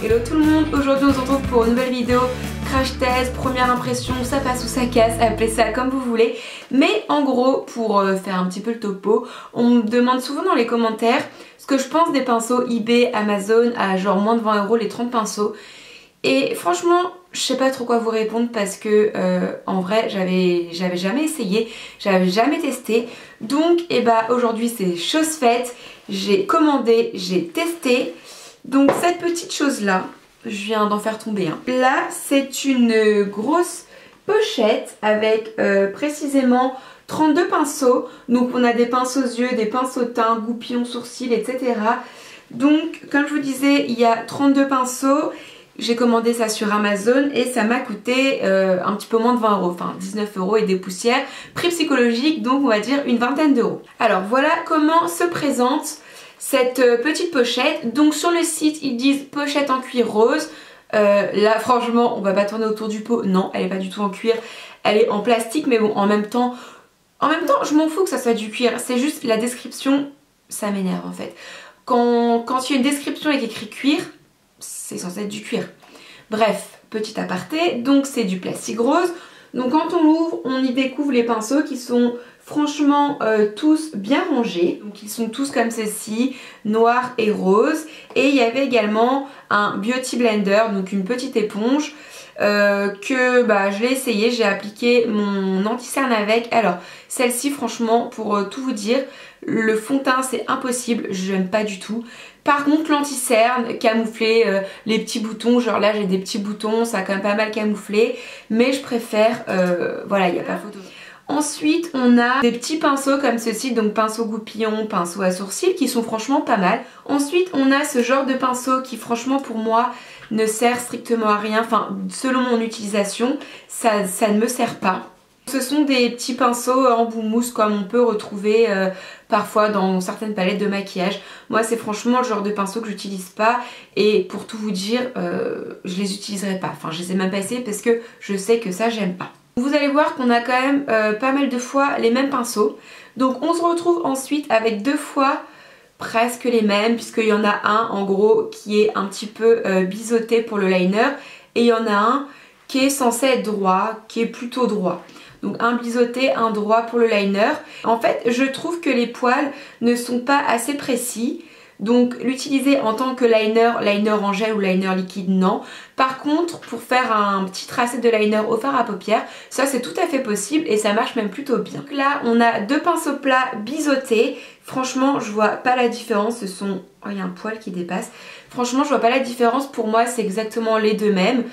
Hello tout le monde, aujourd'hui on se retrouve pour une nouvelle vidéo crash test, première impression, ça passe ou ça casse, appelez ça comme vous voulez. Mais en gros, pour faire un petit peu le topo, on me demande souvent dans les commentaires ce que je pense des pinceaux eBay, Amazon à genre moins de 20 € les 30 pinceaux. Et franchement, je sais pas trop quoi vous répondre parce que en vrai j'avais jamais essayé, j'avais jamais testé. Donc aujourd'hui c'est chose faite, j'ai commandé, j'ai testé. Donc cette petite chose là, je viens d'en faire tomber un. Là c'est une grosse pochette avec précisément 32 pinceaux. Donc on a des pinces aux yeux, des pinces au teint, goupillons, sourcils, etc. Donc comme je vous disais, il y a 32 pinceaux. J'ai commandé ça sur Amazon et ça m'a coûté un petit peu moins de 20 €, enfin 19 € et des poussières. Prix psychologique, donc on va dire une vingtaine d'euros. Alors voilà comment se présente cette petite pochette. Donc sur le site ils disent pochette en cuir rose. Là franchement on va pas tourner autour du pot. Non, elle est pas du tout en cuir, elle est en plastique, mais bon en même temps je m'en fous que ça soit du cuir. C'est juste la description, ça m'énerve en fait. Quand il y a une description avec écrit cuir, c'est censé être du cuir. Bref, petit aparté, donc c'est du plastique rose. Donc quand on l'ouvre, on y découvre les pinceaux qui sont franchement tous bien rangés. Donc ils sont tous comme ceci, noir et rose. Et il y avait également un beauty blender, donc une petite éponge que je l'ai essayé, j'ai appliqué mon anti-cerne avec. Alors celle-ci franchement pour tout vous dire, le fond de teint c'est impossible, je n'aime pas du tout. Par contre l'anti-cerne camouflé, les petits boutons, genre là j'ai des petits boutons, ça a quand même pas mal camouflé, mais je préfère, voilà il n'y a pas photo. Ensuite on a des petits pinceaux comme ceci, donc pinceau goupillon, pinceau à sourcils qui sont franchement pas mal. Ensuite on a ce genre de pinceau qui franchement pour moi ne sert strictement à rien, enfin selon mon utilisation ça ne me sert pas. Ce sont des petits pinceaux en bout mousse comme on peut retrouver parfois dans certaines palettes de maquillage. Moi c'est franchement le genre de pinceau que j'utilise pas et pour tout vous dire je les utiliserai pas. Enfin je les ai même pas essayés parce que je sais que ça j'aime pas. Vous allez voir qu'on a quand même pas mal de fois les mêmes pinceaux. Donc on se retrouve ensuite avec deux fois presque les mêmes puisqu'il y en a un en gros qui est un petit peu biseauté pour le liner et il y en a un qui est censé être droit, qui est plutôt droit. Donc un biseauté, un droit pour le liner. En fait je trouve que les poils ne sont pas assez précis. Donc l'utiliser en tant que liner en gel ou liner liquide, non. Par contre pour faire un petit tracé de liner au fard à paupières, ça c'est tout à fait possible et ça marche même plutôt bien. Donc là on a deux pinceaux plats biseautés. Franchement je vois pas la différence, ce sont... Oh il y a un poil qui dépasse. Franchement je vois pas la différence, pour moi c'est exactement les deux mêmes.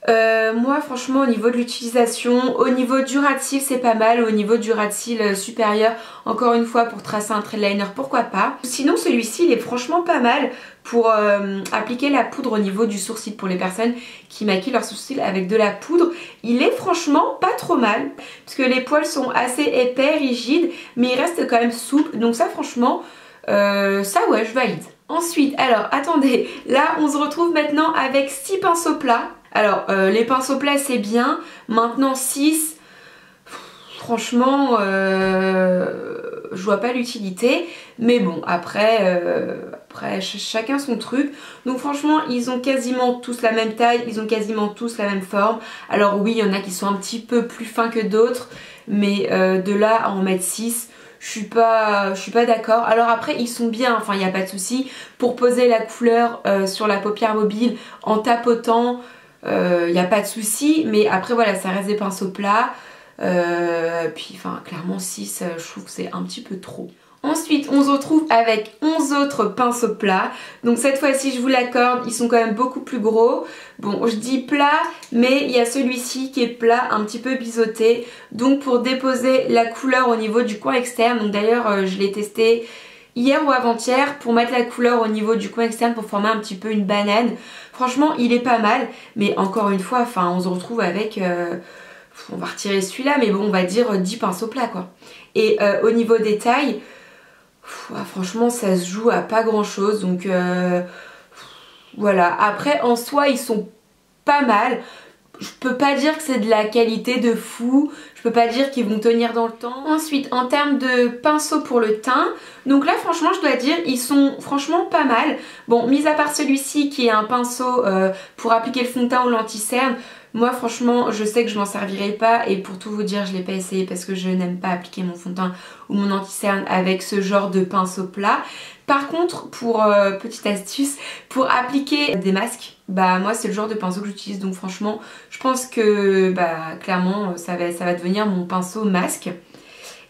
Moi franchement au niveau de l'utilisation, au niveau du ras de cils c'est pas mal, au niveau du ras de cils supérieur encore une fois pour tracer un trait de liner pourquoi pas. Sinon celui-ci il est franchement pas mal pour appliquer la poudre au niveau du sourcil pour les personnes qui maquillent leurs sourcils avec de la poudre. Il est franchement pas trop mal parce que les poils sont assez épais, rigides mais il reste quand même souple, donc ça franchement ça ouais je valide. Ensuite alors attendez, là on se retrouve maintenant avec 6 pinceaux plats. Alors les pinceaux plats c'est bien, maintenant 6, franchement je vois pas l'utilité, mais bon après chacun son truc. Donc franchement ils ont quasiment tous la même taille, ils ont quasiment tous la même forme. Alors oui il y en a qui sont un petit peu plus fins que d'autres, mais de là à en mettre 6, je suis pas d'accord. Alors après ils sont bien, enfin il n'y a pas de souci pour poser la couleur sur la paupière mobile en tapotant. Y a pas de souci, mais après voilà ça reste des pinceaux plats, puis enfin clairement 6 je trouve que c'est un petit peu trop. Ensuite on se retrouve avec 11 autres pinceaux plats, donc cette fois-ci je vous l'accorde ils sont quand même beaucoup plus gros. Bon je dis plat mais il y a celui-ci qui est plat un petit peu biseauté, donc pour déposer la couleur au niveau du coin externe. Donc d'ailleurs je l'ai testé hier ou avant-hier pour mettre la couleur au niveau du coin externe pour former un petit peu une banane. Franchement il est pas mal, mais encore une fois enfin on se retrouve avec on va retirer celui-là, mais bon on va dire 10 pinceaux plats quoi. Et au niveau des tailles franchement ça se joue à pas grand chose, donc voilà. Après en soi ils sont pas mal, je peux pas dire que c'est de la qualité de fou, je peux pas dire qu'ils vont tenir dans le temps. Ensuite, en termes de pinceaux pour le teint, donc là franchement je dois dire ils sont franchement pas mal. Bon, mis à part celui-ci qui est un pinceau pour appliquer le fond de teint ou l'anti-cerne, moi franchement je sais que je m'en servirai pas et pour tout vous dire je l'ai pas essayé parce que je n'aime pas appliquer mon fond de teint ou mon anti-cerne avec ce genre de pinceau plat. Par contre, pour petite astuce, pour appliquer des masques, bah moi c'est le genre de pinceau que j'utilise, donc franchement je pense que bah clairement ça va devenir mon pinceau masque.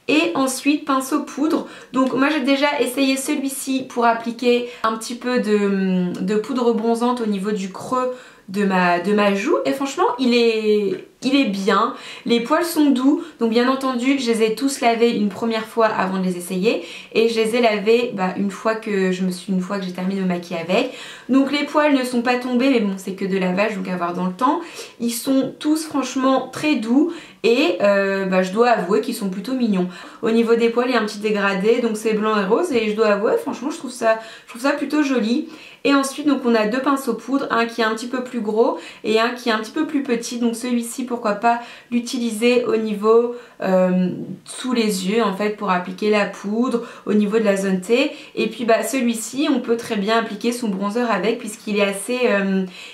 Et ensuite pinceau poudre, donc moi j'ai déjà essayé celui-ci pour appliquer un petit peu de poudre bronzante au niveau du creux de ma joue et franchement il est bien, les poils sont doux, donc bien entendu je les ai tous lavés une première fois avant de les essayer et je les ai lavés une fois que j'ai terminé de me maquiller avec. Donc les poils ne sont pas tombés mais bon c'est que de lavage donc à voir dans le temps. Ils sont tous franchement très doux et je dois avouer qu'ils sont plutôt mignons. Au niveau des poils il y a un petit dégradé donc c'est blanc et rose et je dois avouer franchement je trouve ça plutôt joli. Et ensuite donc on a deux pinceaux poudre, un qui est un petit peu plus gros et un qui est un petit peu plus petit. Donc celui-ci pourquoi pas l'utiliser au niveau sous les yeux en fait pour appliquer la poudre au niveau de la zone T. Et puis celui-ci on peut très bien appliquer son bronzer avec puisqu'il est assez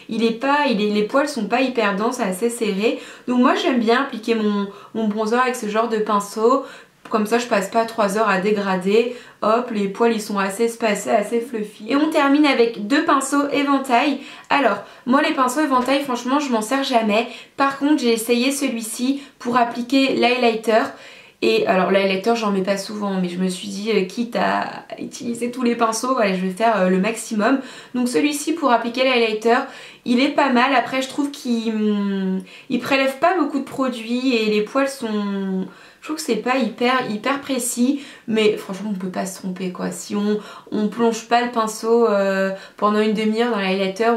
les poils sont pas hyper denses, assez serrés. Donc moi j'aime bien appliquer mon bronzer avec ce genre de pinceau. Comme ça je passe pas 3 heures à dégrader. Hop, les poils ils sont assez espacés, assez fluffy. Et on termine avec deux pinceaux éventail. Alors moi les pinceaux éventail franchement je m'en sers jamais. Par contre j'ai essayé celui-ci pour appliquer l'highlighter. Et alors l'highlighter j'en mets pas souvent mais je me suis dit quitte à utiliser tous les pinceaux, voilà, je vais faire le maximum. Donc celui-ci pour appliquer l'highlighter il est pas mal. Après je trouve qu'il prélève pas beaucoup de produits et les poils sont... Je trouve que c'est pas hyper précis, mais franchement on peut pas se tromper quoi. Si on plonge pas le pinceau pendant une demi-heure dans l'highlighter,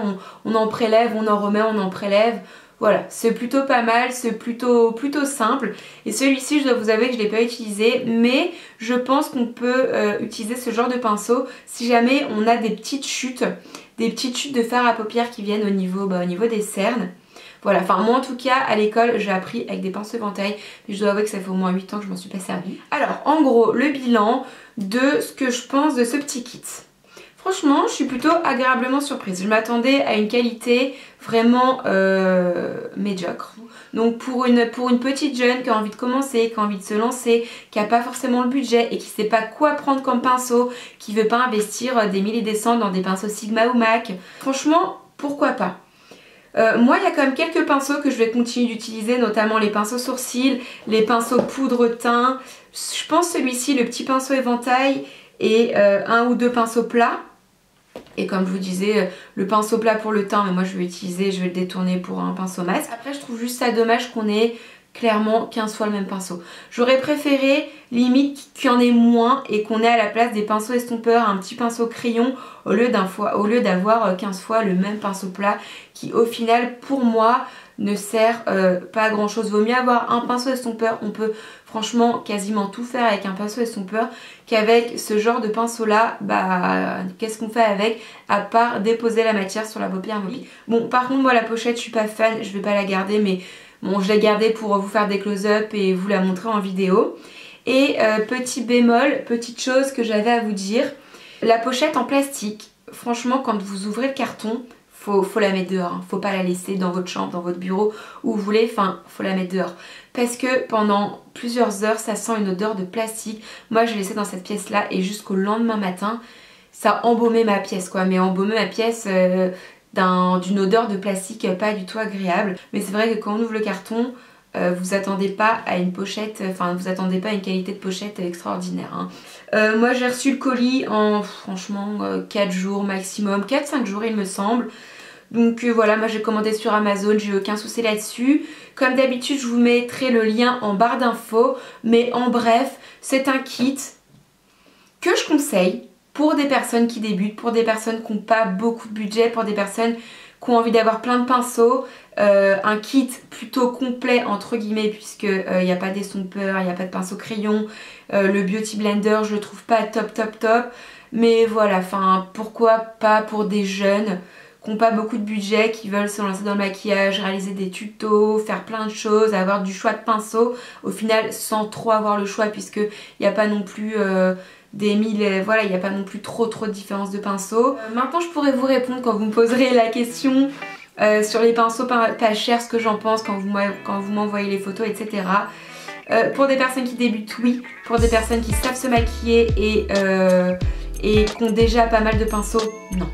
on en prélève, on en remet, on en prélève. Voilà, c'est plutôt pas mal, c'est plutôt simple. Et celui-ci je dois vous avouer que je l'ai pas utilisé, mais je pense qu'on peut utiliser ce genre de pinceau si jamais on a des petites chutes de fard à paupières qui viennent au niveau des cernes. Voilà, enfin moi en tout cas à l'école j'ai appris avec des pinceaux éventail, mais je dois avouer que ça fait au moins 8 ans que je m'en suis pas servi. Alors en gros le bilan de ce que je pense de ce petit kit. Franchement je suis plutôt agréablement surprise, je m'attendais à une qualité vraiment médiocre. Donc pour une petite jeune qui a envie de commencer, qui a envie de se lancer, qui n'a pas forcément le budget et qui sait pas quoi prendre comme pinceau, qui veut pas investir des milliers et des cents dans des pinceaux Sigma ou MAC, franchement pourquoi pas. Moi il y a quand même quelques pinceaux que je vais continuer d'utiliser, notamment les pinceaux sourcils, les pinceaux poudre teint. Je pense celui-ci, le petit pinceau éventail et un ou deux pinceaux plats. Et comme je vous disais, le pinceau plat pour le teint, mais moi je vais le détourner pour un pinceau masque. Après je trouve juste ça dommage qu'on ait clairement 15 fois le même pinceau. J'aurais préféré limite qu'il y en ait moins et qu'on ait à la place des pinceaux estompeurs un petit pinceau crayon au lieu d'avoir 15 fois le même pinceau plat qui au final pour moi ne sert pas à grand chose. Vaut mieux avoir un pinceau estompeur, on peut franchement quasiment tout faire avec un pinceau estompeur qu'avec ce genre de pinceau là, qu'est-ce qu'on fait avec à part déposer la matière sur la paupière mobile. Bon par contre moi la pochette je suis pas fan, je vais pas la garder mais bon je l'ai gardée pour vous faire des close-up et vous la montrer en vidéo. Et petit bémol, petite chose que j'avais à vous dire, la pochette en plastique, franchement quand vous ouvrez le carton, faut la mettre dehors, hein. Faut pas la laisser dans votre chambre, dans votre bureau, où vous voulez, enfin faut la mettre dehors. Parce que pendant plusieurs heures ça sent une odeur de plastique. Moi je l'ai laissé dans cette pièce là et jusqu'au lendemain matin ça embaumait ma pièce quoi, mais embaumait ma pièce d'une odeur de plastique pas du tout agréable. Mais c'est vrai que quand on ouvre le carton, vous attendez pas à une pochette, vous attendez pas à une qualité de pochette extraordinaire hein. Moi j'ai reçu le colis en franchement 4 jours maximum, 4-5 jours il me semble. Donc voilà, moi j'ai commandé sur Amazon, j'ai eu aucun souci là-dessus. Comme d'habitude je vous mettrai le lien en barre d'infos. Mais en bref, c'est un kit que je conseille pour des personnes qui débutent, pour des personnes qui n'ont pas beaucoup de budget, pour des personnes qui ont envie d'avoir plein de pinceaux. Un kit plutôt complet entre guillemets puisque il n'y a pas d'estompeur, il n'y a pas de pinceau crayon. Le Beauty Blender je le trouve pas top. Mais voilà, pourquoi pas pour des jeunes qui n'ont pas beaucoup de budget, qui veulent se lancer dans le maquillage, réaliser des tutos, faire plein de choses, avoir du choix de pinceaux, au final sans trop avoir le choix puisque il n'y a pas non plus des mille, voilà, il n'y a pas non plus trop de différence de pinceaux. Maintenant je pourrais vous répondre quand vous me poserez la question sur les pinceaux pas chers, ce que j'en pense quand vous m'envoyez les photos, etc. Pour des personnes qui débutent, oui. Pour des personnes qui savent se maquiller et qui ont déjà pas mal de pinceaux, non.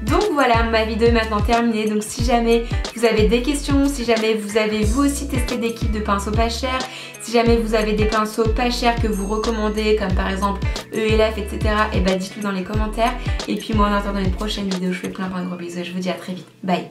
Donc voilà, ma vidéo est maintenant terminée. Donc si jamais vous avez des questions, si jamais vous avez vous aussi testé des kits de pinceaux pas chers, si jamais vous avez des pinceaux pas chers que vous recommandez, comme par exemple ELF, etc., et bah dites-le dans les commentaires. Et puis moi en attendant une prochaine vidéo, je vous fais plein de gros bisous et je vous dis à très vite. Bye.